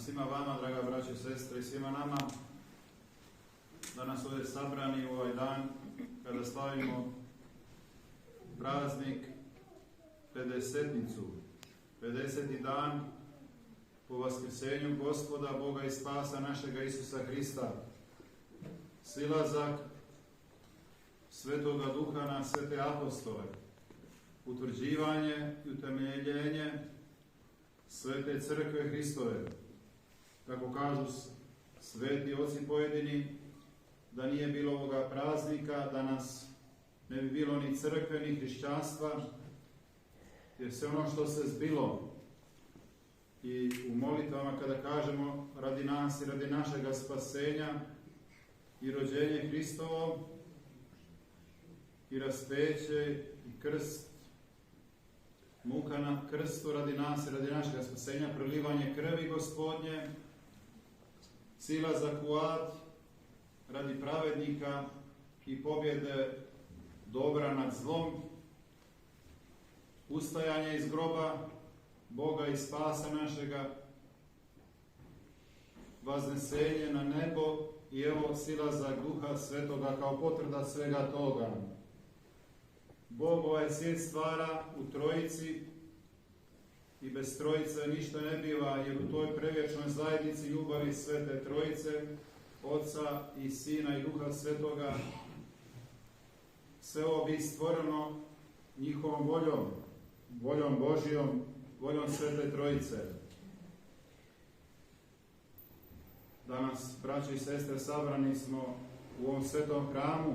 Svima vama, draga braće i sestre, i svima nama danas ovdje sabrani u ovaj dan kada slavimo praznik Pedesetnicu, 50. dan po vaskrsenju Gospoda, Boga i spasa našega Isusa Hrista, silazak Svetoga Duha na svete apostole, utvrđivanje i utemeljenje Svete crkve Hristove. Kako kažu sveti oci pojedini, da nije bilo ovoga praznika, danas ne bi bilo ni crkve, ni hrišćanstva, jer sve ono što se zbilo i u molitvama kada kažemo radi nas i radi našega spasenja i rođenje Hristovo i raspeće i krst, muka na krstu radi nas i radi našega spasenja, prolivanje krvi Gospodnje, silazak u ad radi pravednika i pobjede dobra nad zlom, ustajanje iz groba Boga i spasa našega, vaznesenje na nebo i evo silazak Duha Svetoga kao potvrda svega toga. Bog ovaj svijet stvara u trojici i bez trojice ništa ne biva, jer u toj prevječnoj zajednici ljubavi Svete Trojice, Oca i Sina i Duha Svetoga, sve ovo bi stvoreno njihovom voljom, voljom Božijom, voljom Svete Trojice. Danas, braće i sestre, sabrani smo u ovom svetom hramu,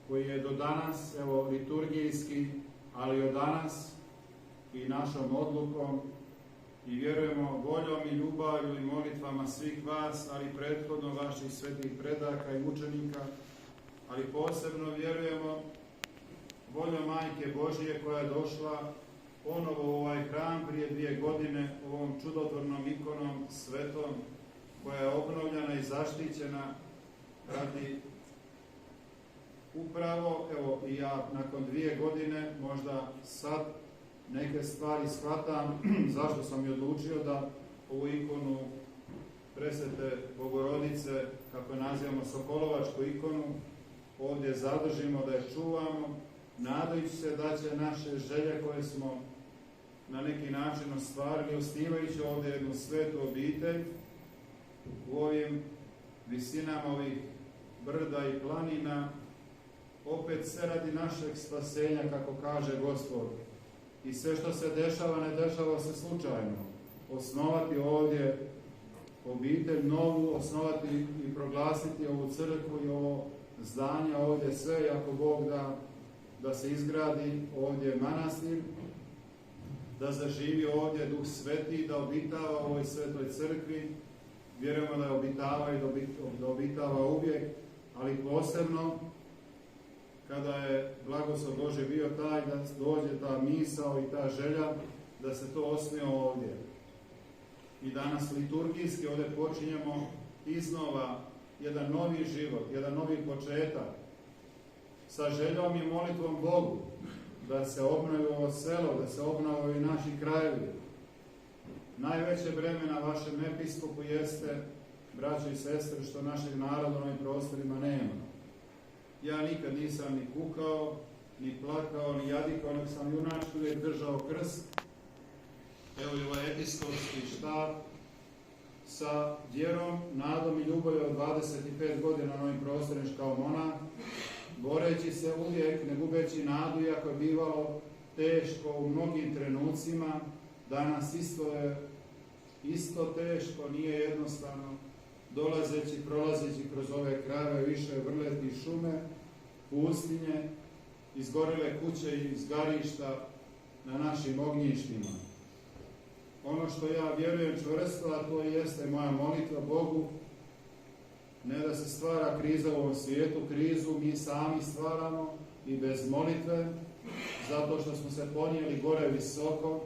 koji je do danas, evo, liturgijski, ali od danas i našom odlukom i vjerujemo voljom i ljubavlju i molitvama svih vas, ali prethodno vaših svetih predaka i mučenika, ali posebno vjerujemo voljom Majke Božije koja je došla ponovo u ovaj hram prije 2 godine ovom čudotvornom ikonom svetom, koja je obnovljena i zaštićena radi upravo, evo i ja nakon 2 godine možda sad neke stvari shvatam zašto sam i odlučio da ovu ikonu Presvete Bogorodice, kako je nazivamo Sokolovačku ikonu, ovdje zadržimo, da je čuvamo, nadajući se da će naše želje koje smo na neki način ostvarili, osnivajući ovdje jednu svetu obitelj u ovim visinama ovih brda i planina, opet sve radi našeg spasenja, kako kaže Gospod. I sve što se dešava, ne dešava se slučajno. Osnovati ovdje obitelj novu, osnovati i proglasiti ovu crkvu i ovo zdanje ovdje sve, ako Bog da se izgradi ovdje manastir, da zaživi ovdje Duh Sveti, da obitava u ovoj svetoj crkvi. Vjerujemo da je obitava i da obitava uvijek, ali posebno kada je blagoslov Božji bio taj da dođe ta misao i ta želja da se to osnuje ovdje. I danas liturgijski ovdje počinjemo iznova jedan novi život, jedan novi početak sa željom i molitvom Bogu da se obnovi ovo selo, da se obnovi naši krajevi. Najveće breme na vašem episkopu jeste, braći i sestre, što našeg naroda na ovim prostorima nema. Ja nikad nisam ni kukao, ni plakao, ni jadikao, nego sam junački uvijek držao krst. Evo i ovaj episkopski štab sa vjerom, nadom i ljubavlju od 25 godina na ovim prostorima kao monah, boreći se uvijek, ne gubeći nadu, iako je bivalo teško u mnogim trenucima. Danas isto teško, nije jednostavno, dolazeći, prolazeći kroz ove krajeve, više vrleti šume, pustinje, izgorele kuće i izgarišta na našim ognjištima. Ono što ja vjerujem čvrsto, a to jeste moja molitva Bogu, ne da se stvara kriza u ovom svijetu, krizu mi sami stvaramo i bez molitve, zato što smo se ponijeli gore visoko,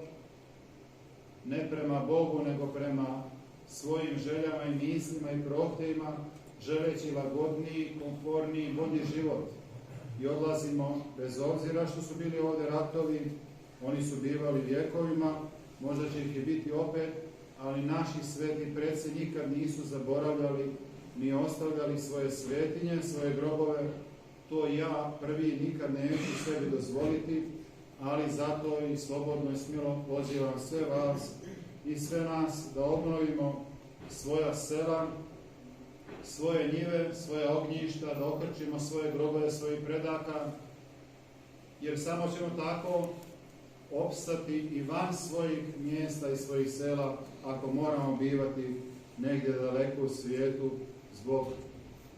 ne prema Bogu, nego prema svojim željama i mislima i prohtjevima, želeći lagodniji, komforniji, bolji život. I odlazimo, bez obzira što su bili ovdje ratovi, oni su bivali vjekovima, možda će ih i biti opet, ali naši sveti preci nikad nisu zaboravljali ni ostavljali svoje svetinje, svoje grobove. To ja prvi nikad neću sebi dozvoliti, ali zato i slobodno i smjelo pozivam sve vas i sve nas da obnovimo svoja sela, svoje njive, svoja ognjišta, da okrčimo svoje grobove svojih predaka, jer samo ćemo tako opstati i van svojih mjesta i svojih sela ako moramo bivati negdje daleko u svijetu zbog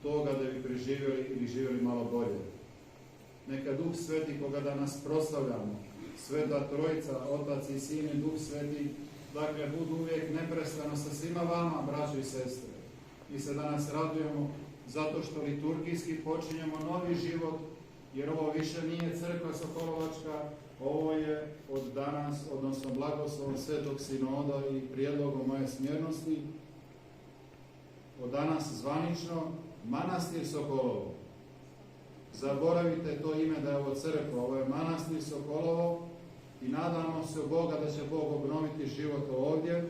toga da bi preživjeli ili živjeli malo bolje. Neka Duh Sveti koga danas proslavljamo, Sveta Trojica, Otac i Sin i Duh Sveti, dakle budu uvijek neprestano sa svima vama, braćo i sestre. Mi se danas radujemo zato što liturgijski počinjemo novi život, jer ovo više nije crkva Sokolovačka, ovo je od danas, odnosno blagoslovom Svetog Sinoda i prijedlogom moje smjernosti, od danas zvanično Manastir Sokolovo. Zaboravite to ime da je ovo crkva, ovo je Manastir Sokolovo i nadamo se u Boga da će Bog obnoviti život ovdje.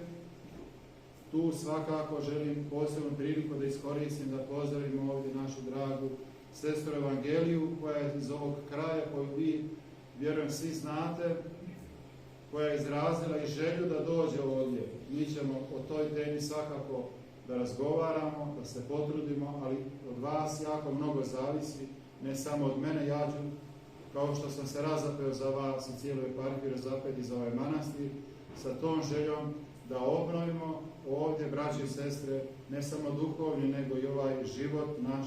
Tu svakako želim posebnu priliku da iskoristim da pozdravim ovdje našu dragu sestru Evangeliju koja je iz ovog kraja koju vi, vjerujem, svi znate, koja je izrazila i želju da dođe ovdje. Mi ćemo o toj temi svakako da razgovaramo, da se potrudimo, ali od vas jako mnogo zavisi, ne samo od mene. Ja ću, kao što sam se razapeo za vas i cijelu eparhiju razapeti za ovaj manastir, sa tom željom da obnovimo ovdje, braće i sestre, ne samo duhovni, nego i ovaj život naš,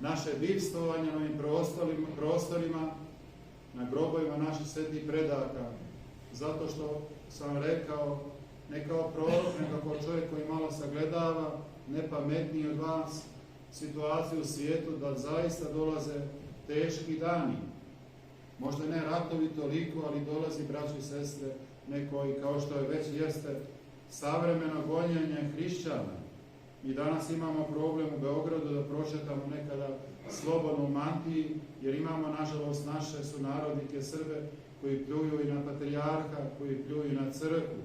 naše bivstvovanje na ovim prostorima, na grobovima naših svetih predaka, zato što sam rekao, ne kao prorok, nego kao čovjek koji malo sagledava, nepametniji od vas, situaciju u svijetu, da zaista dolaze teški dani. Možda ne ratovi toliko, ali dolazi, braći i sestre, neko i kao što je već jeste savremeno gonjenje hrišćana. Mi danas imamo problem u Beogradu da prošetamo nekada slobodno u mantiji, jer imamo, nažalost, naše sunarodnike Srbe koji pljuju i na patrijarha, koji pljuju na crkvu.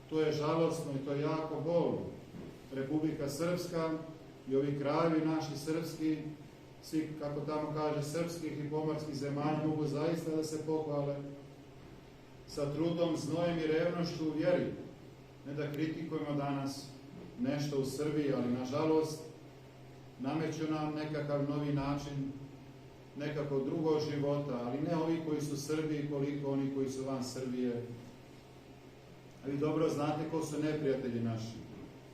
To je žalosno i to je jako bolno. Republika Srpska i ovi krajevi naši srpski, svi, kako tamo kaže, srpskih i pomorskih zemalja mogu zaista da se pohvale sa trudom, znojem i revnošću u vjeri. Ne da kritikujemo danas nešto u Srbiji, ali nažalost nameću nam nekakav novi način, nekako drugog života, ali ne ovi koji su Srbiji koliko oni koji su van Srbije. A vi dobro znate ko su neprijatelji naši.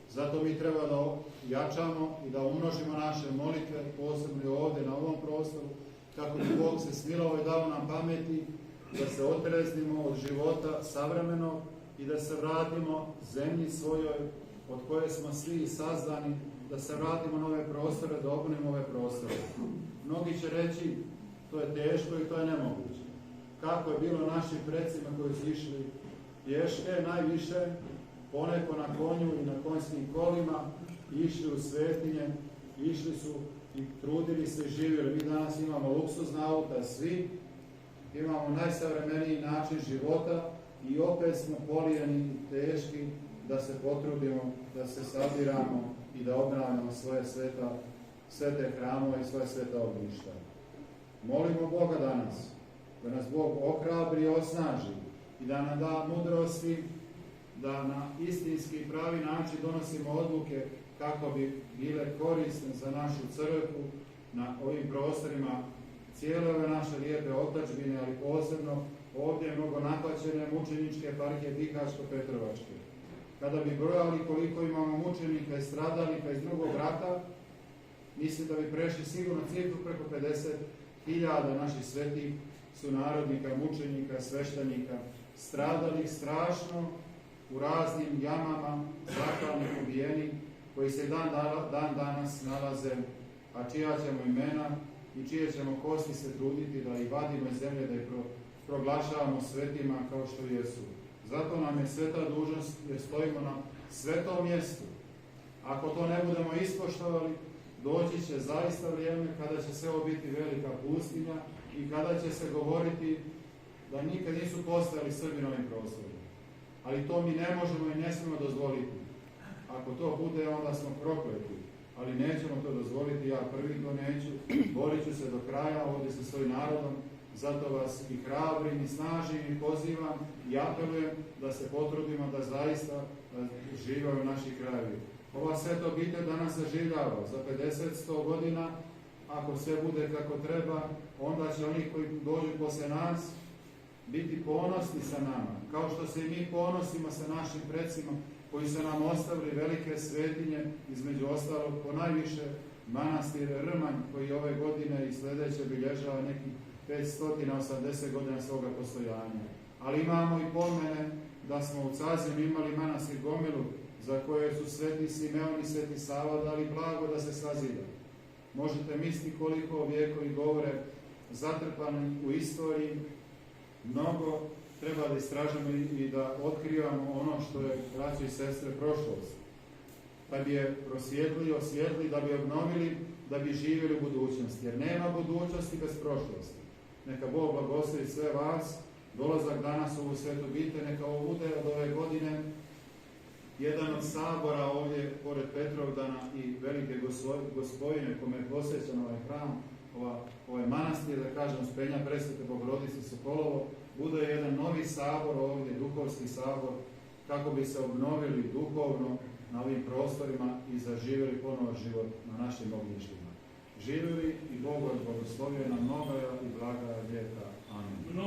Zato mi treba da jačamo i da umnožimo naše molitve, posebno ovdje na ovom prostoru, kako bi Bog se smilovao i dao nam pameti, da se otreznimo od života savremenog i da se vratimo zemlji svojoj od koje smo svi sazdani, da se vratimo na ove prostore, da obnovimo ove prostore. Mnogi će reći, to je teško i to je nemoguće. Kako je bilo našim predsima koji su išli pješke, najviše, poneko na konju i na konjskim kolima, išli u svetinje, išli su i trudili se i živjeli. Mi danas imamo luksuzna auta, svi, imamo najsavremeniji način života i opet smo polijeni i teški da se potrudimo, da se sabiramo i da obnavljamo svoje svete hramove i svoje sveta ognjišta. Molimo Boga danas, da nas Bog ohrabri i osnaži i da nam da mudrosti, da na istinski i pravi način donosimo odluke kako bi bile korisne za našu crkvu na ovim prostorima cijele ove naše lijepe otadžbine, ali posebno ovdje mnogo napaćene mučeničke eparhije Bihaćko-Petrovačke. Kada bi brojali koliko imamo mučenika i stradalnika iz drugog rata, mislim da bi prešli sigurno cifru preko 50.000 naših svetih sunarodnika, mučenika, sveštenika, stradalih strašno u raznim jamama, zaklani, ubijeni, koji se dan danas nalaze, a čija ćemo imena i čije ćemo kosti se truditi da ih vadimo iz zemlje, da ih proglašavamo svetima kao što jesu. Zato nam je sveta dužnost jer stojimo na svetom mjestu. Ako to ne budemo ispoštovali, doći će zaista vrijeme kada će sve ovo biti velika pustinja i kada će se govoriti da nikad nisu postojali Srbi na ovim prostorima. Ali to mi ne možemo i ne smijemo dozvoliti. Ako to bude, onda smo prokleti. Ali nećemo to dozvoliti, ja prvi to neću. Borit ću se do kraja ovdje sa svojim narodom. Zato vas i hrabrim i snažim i pozivam i apelujem da se potrudimo da zaista živaju naši krajevi. Ova sveta obitelj danas zaživljava. Za 50-100 godina, ako sve bude kako treba, onda će oni koji dođu posle nas biti ponosni sa nama. Kao što se i mi ponosimo sa našim predsima koji su nam ostavili velike svetinje, između ostalog ponajviše manastir Rmanj koji ove godine i sljedeće obilježava nekih 580 godina svoga postojanja. Ali imamo i pomene da smo u Cazinu imali manastir Gomilu za koje su sveti Simeon i sveti Sava dali blago da se sazida. Možete misliti koliko vijekovi govore zatrpani u istoriji, mnogo treba da istražimo i da otkrivamo ono što je, braći i sestre, prošlost. Da bi je prosvjetli, osvjetli, da bi obnovili, da bi živjeli u budućnosti. Jer nema budućnosti bez prošlosti. Neka Bog blagoslovi sve vas, dolazak danas u ovu svetu obitelj, neka ovo bude od ove godine jedan od sabora ovdje, pored Petrovdana i Velike Gospojine, kome je posvećen ovaj hram, ovaj manastir, da kažem, Uspenja Presvete Bogorodice Sokolovo, bude jedan novi sabor ovdje, duhovski sabor, kako bi se obnovili duhovno na ovim prostorima i zaživjeli ponovo život na našim ognjištima. Živjeli i Bog vas blagoslovio na mnoga i blaga vijeka. Amen.